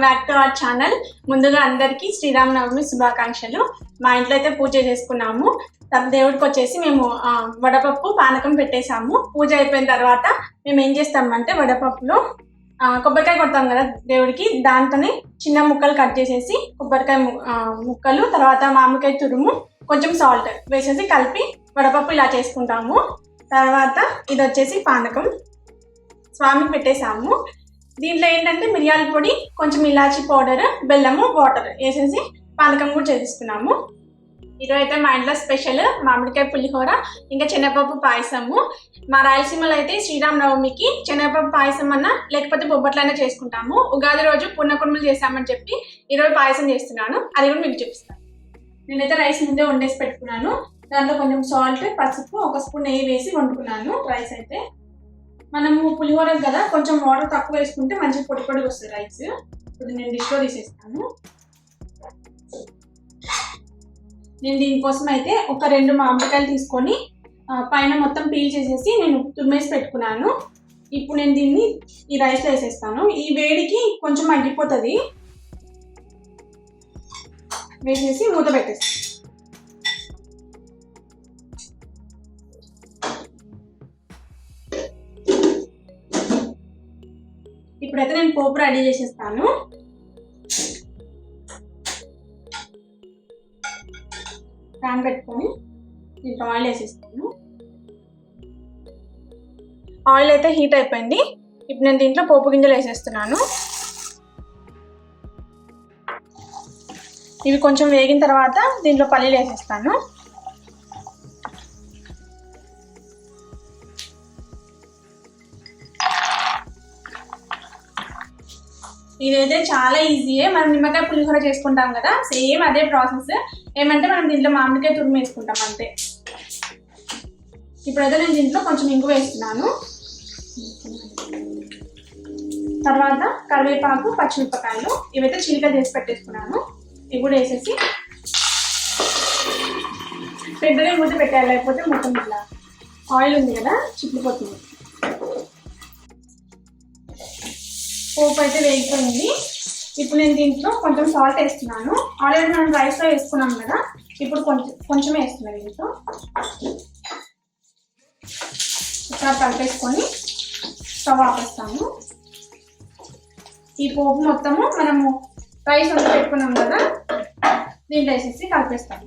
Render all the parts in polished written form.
Back to our channel. ముందుగా అందరికీ శ్రీరామనవమి శుభాకాంక్షలు. మా ఇంట్లో అయితే పూజ చేసుకున్నాము. దేవుడికి వచ్చేసి మేము వడపప్పు పానకం పెట్టేశాము. పూజ అయిపోయిన తర్వాత మేము ఏం చేస్తామంటే వడపప్పులో కొబ్బరికాయ కొడతాం కదా దేవుడికి, దాంతోనే చిన్న ముక్కలు కట్ చేసేసి కొబ్బరికాయ ముక్కలు, తర్వాత మామిడికాయ తురుము, కొంచెం సాల్ట్ వేసేసి కలిపి వడపప్పు ఇలా చేసుకుంటాము. తర్వాత ఇది వచ్చేసి పానకం స్వామికి పెట్టేశాము. దీంట్లో ఏంటంటే మిరియాల పొడి, కొంచెం ఇలాచీ పౌడర్, బెల్లము, వాటర్ వేసేసి పానకం కూడా చేస్తున్నాము. ఈరోజు అయితే మా ఇంట్లో స్పెషల్ మామిడికాయ పులిహోర, ఇంకా శనగపప్పు పాయసము. మా రాయలసీమలో అయితే శ్రీరామనవమికి శనగపప్పు పాయసం అన్నా లేకపోతే బొబ్బట్లైనా చేసుకుంటాము. ఉగాది రోజు పూర్ణకుడుములు చేస్తామని చెప్పి ఈరోజు పాయసం చేస్తున్నాను, అది కూడా మీకు చూపిస్తాను. నేనైతే రైస్ ముందే వండేసి పెట్టుకున్నాను. దాంట్లో కొంచెం సాల్ట్, పసుపు, ఒక స్పూన్ నెయ్యి వేసి వండుకున్నాను. రైస్ అయితే మనము పులిహోర కదా, కొంచెం వాటర్ తక్కువ వేసుకుంటే మంచిగా పొడి పొడిగా వస్తుంది రైస్. ఇప్పుడు నేను డిష్లో తీసేస్తాను. నేను దీనికోసం అయితే ఒక 2 మామిడికాయలు తీసుకొని పైన మొత్తం పీల్ చేసేసి నేను తురిమేసి పెట్టుకున్నాను. ఇప్పుడు నేను దీన్ని ఈ రైస్లో వేసేస్తాను. ఈ వేడికి కొంచెం మగ్గిపోతుంది, వేసేసి మూత పెట్టేస్తాను. ఇప్పుడైతే నేను పోపు రెడీ చేసేస్తాను. ప్యాన్ పెట్టుకొని దీంట్లో ఆయిల్ వేసేస్తాను. ఆయిల్ అయితే హీట్ అయిపోయింది. ఇప్పుడు నేను దీంట్లో పోపు గింజలు వేసేస్తున్నాను. ఇవి కొంచెం వేగిన తర్వాత దీంట్లో పల్లీలు వేసేస్తాను. ఇదైతే చాలా ఈజీయే. మనం నిమ్మకాయ పులిహోర చేసుకుంటాం కదా, సేమ్ అదే ప్రాసెస్. ఏమంటే మనం దీంట్లో మామిడికాయ తురుము వేసుకుంటాం అంతే. ఇప్పుడైతే నేను దీంట్లో కొంచెం ఇంగు వేస్తున్నాను. తర్వాత కరివేపాకు, పచ్చిమిరపకాయలు ఇవైతే చిలిక చేసి పెట్టేసుకున్నాను. ఇవి కూడా వేసేసి పెద్దగా మూత పెట్టాలి, లేకపోతే మొత్తం ఇట్లా ఆయిల్ ఉంది కదా చిక్కుపోతుంది. పోపు అయితే వేగిపోయింది. ఇప్పుడు నేను దీంట్లో కొంచెం సాల్ట్ వేస్తున్నాను. ఆల్రెడీ మనం రైస్లో వేసుకున్నాం కదా, ఇప్పుడు కొంచెం వేస్తున్నాను. దీంట్లో ఒకసారి కలిపేసుకొని స్టవ్ ఆపేస్తాము. ఈ పోపు మొత్తము మనము రైస్ అంతా పెట్టుకున్నాం కదా, దీంట్లో వేసేసి కలిపేస్తాము.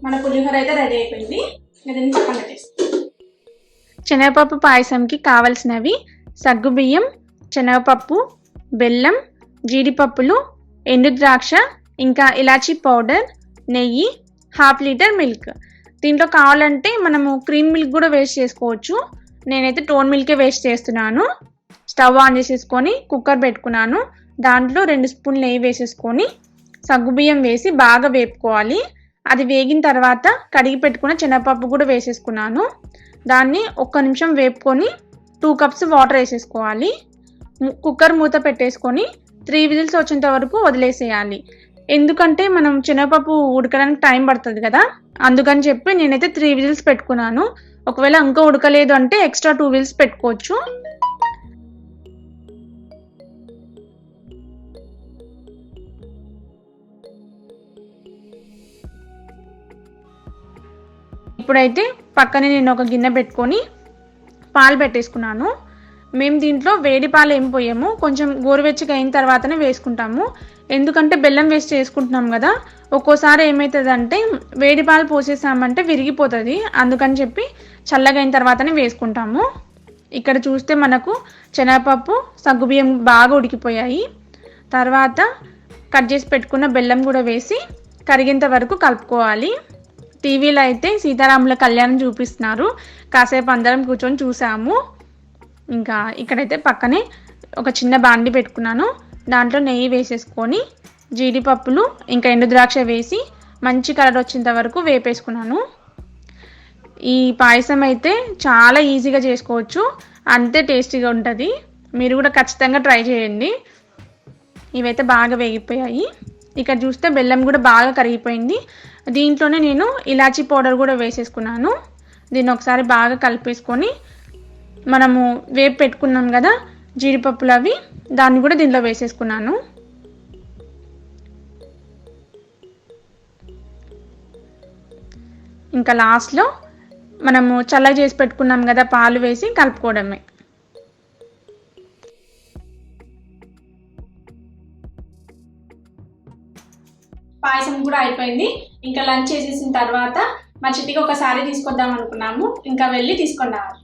మన పులిహోర అయితే రెడీ అయిపోయింది. దీన్ని పక్కన పెట్టేస్తాం. శనగపప్పు పాయసంకి కావలసినవి సగ్గుబియ్యం, శనగపప్పు, బెల్లం, జీడిపప్పులు, ఎండు ద్రాక్ష, ఇంకా ఇలాచీ పౌడర్, నెయ్యి, 1/2 లీటర్ మిల్క్. దీంట్లో కావాలంటే మనము క్రీమ్ మిల్క్ కూడా వేస్ట్ చేసుకోవచ్చు. నేనైతే టోన్ మిల్కే వేస్ట్ చేస్తున్నాను. స్టవ్ ఆన్ చేసేసుకొని కుక్కర్ పెట్టుకున్నాను. దాంట్లో 2 స్పూన్లు నెయ్యి వేసేసుకొని సగ్గుబియ్యం వేసి బాగా వేపుకోవాలి. అది వేగిన తర్వాత కడిగి పెట్టుకున్న శనగపప్పు కూడా వేసేసుకున్నాను. దాన్ని 1 నిమిషం వేపుకొని 2 కప్స్ వాటర్ వేసేసుకోవాలి. కుక్కర్ మూత పెట్టేసుకొని 3 విజిల్స్ వచ్చేంత వరకు వదిలేసేయాలి. ఎందుకంటే మనం శనగపప్పు ఉడకడానికి టైం పడుతుంది కదా, అందుకని చెప్పి నేనైతే 3 విజిల్స్ పెట్టుకున్నాను. ఒకవేళ ఇంకా ఉడకలేదు అంటే ఎక్స్ట్రా 2 విజిల్స్ పెట్టుకోవచ్చు. ఇప్పుడైతే పక్కనే నేను ఒక గిన్నె పెట్టుకొని పాలు పెట్టేసుకున్నాను. మేము దీంట్లో వేడి పాలు ఏం పోయాము, కొంచెం గోరువెచ్చగా అయిన తర్వాతనే వేసుకుంటాము. ఎందుకంటే బెల్లం వేస్ట్ చేసుకుంటున్నాం కదా, ఒక్కోసారి ఏమవుతుందంటే వేడి పాలు పోసేసామంటే విరిగిపోతుంది. అందుకని చెప్పి చల్లగా అయిన తర్వాతనే వేసుకుంటాము. ఇక్కడ చూస్తే మనకు శనగపప్పు, సగ్గుబియ్యం బాగా ఉడికిపోయాయి. తర్వాత కట్ చేసి పెట్టుకున్న బెల్లం కూడా వేసి కరిగేంత వరకు కలుపుకోవాలి. టీవీలో అయితే సీతారాముల కళ్యాణం చూపిస్తున్నారు. కాసేపు అందరం కూర్చొని చూసాము. ఇంకా ఇక్కడైతే పక్కనే ఒక చిన్న బాండి పెట్టుకున్నాను. దాంట్లో నెయ్యి వేసేసుకొని జీడిపప్పులు ఇంకా ఎండు ద్రాక్ష వేసి మంచి కలర్ వచ్చేంత వరకు వేపేసుకున్నాను. ఈ పాయసం అయితే చాలా ఈజీగా చేసుకోవచ్చు, అంతే టేస్టీగా ఉంటుంది. మీరు కూడా ఖచ్చితంగా ట్రై చేయండి. ఇవైతే బాగా వేగిపోయాయి. ఇక్కడ చూస్తే బెల్లం కూడా బాగా కరిగిపోయింది. దీంట్లోనే నేను ఇలాచీ పౌడర్ కూడా వేసేసుకున్నాను. దీన్ని ఒకసారి బాగా కలిపేసుకొని మనము వేపు పెట్టుకున్నాం కదా జీడిపప్పులు, అవి దాన్ని కూడా దీంట్లో వేసేసుకున్నాను. ఇంకా లాస్ట్లో మనము చల్లగా చేసి పెట్టుకున్నాం కదా పాలు వేసి కలుపుకోవడమే. పాయసం కూడా అయిపోయింది. ఇంకా లంచ్ చేసేసిన తర్వాత మా చిట్టికి ఒక సారీ తీసుకొద్దాం అనుకున్నాము. ఇంకా వెళ్ళి తీసుకొని రావాలి.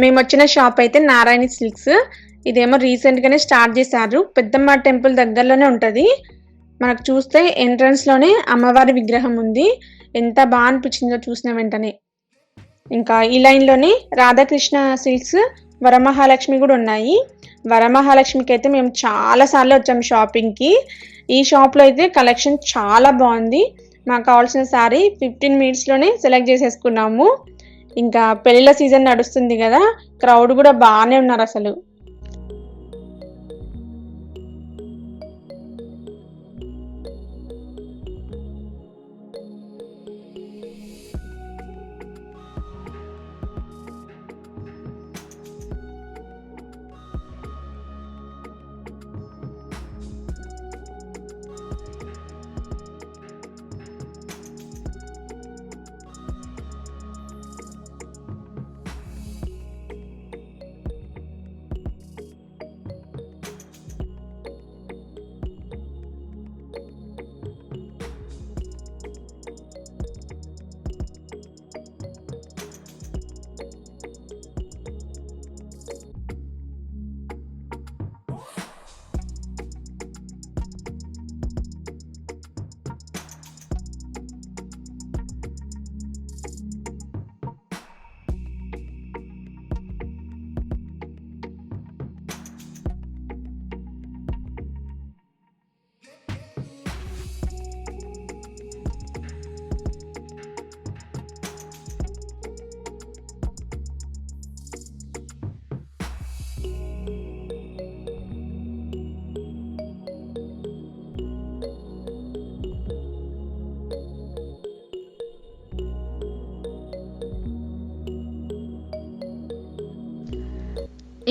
మేము వచ్చిన షాప్ అయితే నారాయణ సిల్క్స్. ఇదేమో రీసెంట్గానే స్టార్ట్ చేశారు. పెద్దమ్మ టెంపుల్ దగ్గరలోనే ఉంటుంది. మనకు చూస్తే ఎంట్రన్స్లోనే అమ్మవారి విగ్రహం ఉంది. ఎంత బాగా అనిపించిందో చూసిన వెంటనే. ఇంకా ఈ లైన్లోనే రాధాకృష్ణ సిల్క్స్, వరమహాలక్ష్మి కూడా ఉన్నాయి. వరమహాలక్ష్మికి అయితే మేము చాలాసార్లు వచ్చాము షాపింగ్కి. ఈ షాప్లో అయితే కలెక్షన్ చాలా బాగుంది. మాకు కావాల్సిన శారీ 15 minutesలోనే సెలెక్ట్ చేసేసుకున్నాము. ఇంకా పెళ్ళిళ్ళ సీజన్ నడుస్తుంది కదా, క్రౌడ్ కూడా బాగానే ఉన్నారు అసలు.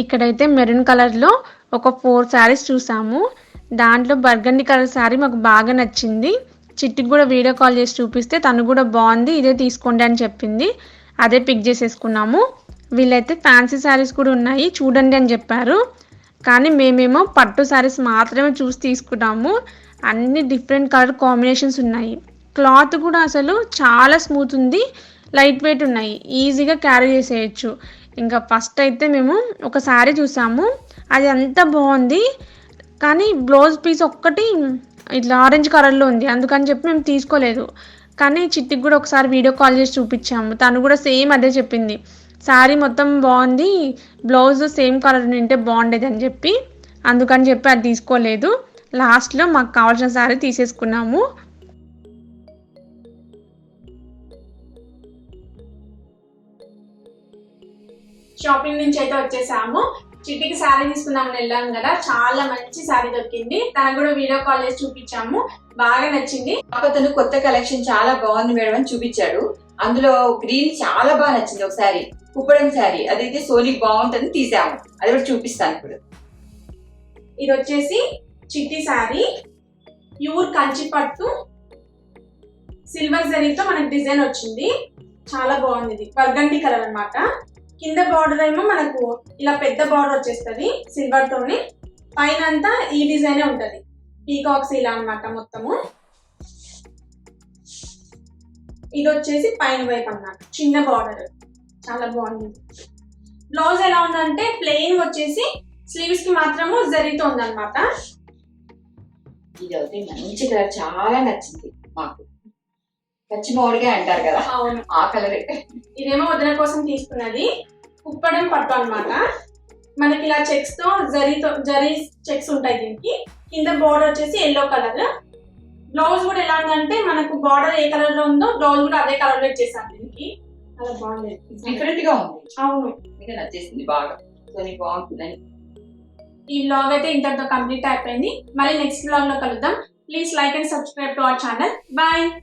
ఇక్కడైతే మెరూన్ కలర్లో ఒక 4 శారీస్ చూసాము. దాంట్లో బర్గండి కలర్ శారీ మాకు బాగా నచ్చింది. చిట్టికి కూడా వీడియో కాల్ చేసి చూపిస్తే తను కూడా బాగుంది, ఇదే తీసుకోండి అని చెప్పింది. అదే పిక్ చేసేసుకున్నాము. వీళ్ళైతే ఫ్యాన్సీ శారీస్ కూడా ఉన్నాయి చూడండి అని చెప్పారు. కానీ మేమేమో పట్టు శారీస్ మాత్రమే చూసి తీసుకున్నాము. అన్ని డిఫరెంట్ కలర్ కాంబినేషన్స్ ఉన్నాయి. క్లాత్ కూడా అసలు చాలా స్మూత్ ఉంది, లైట్ వెయిట్ ఉన్నాయి, ఈజీగా క్యారీ చేసేయచ్చు. ఇంకా ఫస్ట్ అయితే మేము ఒక శారీ చూసాము, అది అంత బాగుంది. కానీ బ్లౌజ్ పీస్ ఒక్కటి ఇట్లా ఆరెంజ్ కలర్లో ఉంది, అందుకని చెప్పి మేము తీసుకోలేదు. కానీ చిట్టికి కూడా ఒకసారి వీడియో కాల్ చేసి చూపించాము, తను కూడా సేమ్ అదే చెప్పింది. శారీ మొత్తం బాగుంది, బ్లౌజ్ సేమ్ కలర్ ఉంటే బాగుండేది అని చెప్పి, అందుకని చెప్పి అది తీసుకోలేదు. లాస్ట్లో మాకు కావాల్సిన శారీ తీసేసుకున్నాము. షాపింగ్ నుంచి అయితే వచ్చేసాము. చిట్టికి శారీ తీసుకుందామని వెళ్ళాము కదా, చాలా మంచి శారీ దొరికింది. తనకు కూడా వీడియో కాల్ చేసి చూపించాము, బాగా నచ్చింది. అతను కొత్త కలెక్షన్ చాలా బాగుంది మేడం అని చూపించాడు. అందులో గ్రీన్ చాలా బాగా నచ్చింది. ఒక శారీ కుప్పడం శారీ, అదైతే సోనీకి బాగుంటుంది, తీసాము. అది కూడా చూపిస్తాను ఇప్పుడు. ఇది వచ్చేసి చిట్టి శారీ, ప్యూర్ కంచి పట్టు, సిల్వర్ జరీతో మనకి డిజైన్ వచ్చింది. చాలా బాగుంది. ఇది బర్గండి కలర్ అన్నమాట. కింద బార్డర్ ఏమో మనకు ఇలా పెద్ద బార్డర్ వచ్చేస్తుంది సిల్వర్ తోని, పైన అంతా ఈ డిజైన్ ఉంటది, పీకాక్స్ ఇలా అన్నమాట మొత్తము. ఇది వచ్చేసి పైన వైపు అన్నమాట చిన్న బార్డర్, చాలా బాగుంది. బ్లౌజ్ ఎలా ఉందంటే ప్లెయిన్ వచ్చేసి స్లీవ్స్ కి మాత్రము జరీతో ఉందన్నమాట. ఇది అయితే మంచి కలర్, చాలా నచ్చింది మాకు. పచ్చి మామిడిగా అంటారు కదా, అవును ఆ కలర్. ఇదేమో వదిన కోసం తీసుకున్నది, కుప్పడం పట్టు అన్నమాట. మనకి ఇలా చెక్స్ తో జరీ చెక్స్ ఉంటాయి దీనికి. కింద బార్డర్ వచ్చేసి ఎల్లో కలర్. బ్లౌజ్ కూడా ఎలా ఉందంటే మనకు బార్డర్ ఏ కలర్ లో ఉందో బ్లౌజ్ కూడా అదే కలర్ లో ఇచ్చేసాను దీనికి. చాలా బాగుంది, డిఫరెంట్ గా ఉంది. అవును, మీకు నచ్చేసింది బాగా, సో నీకు బాగుంటుందని. ఈ వ్లాగ్ అయితే ఇంతటితో కంప్లీట్ అయిపోయింది. మళ్ళీ నెక్స్ట్ వ్లాగ్ లో కలుద్దాం. Please like and subscribe to our channel. Bye.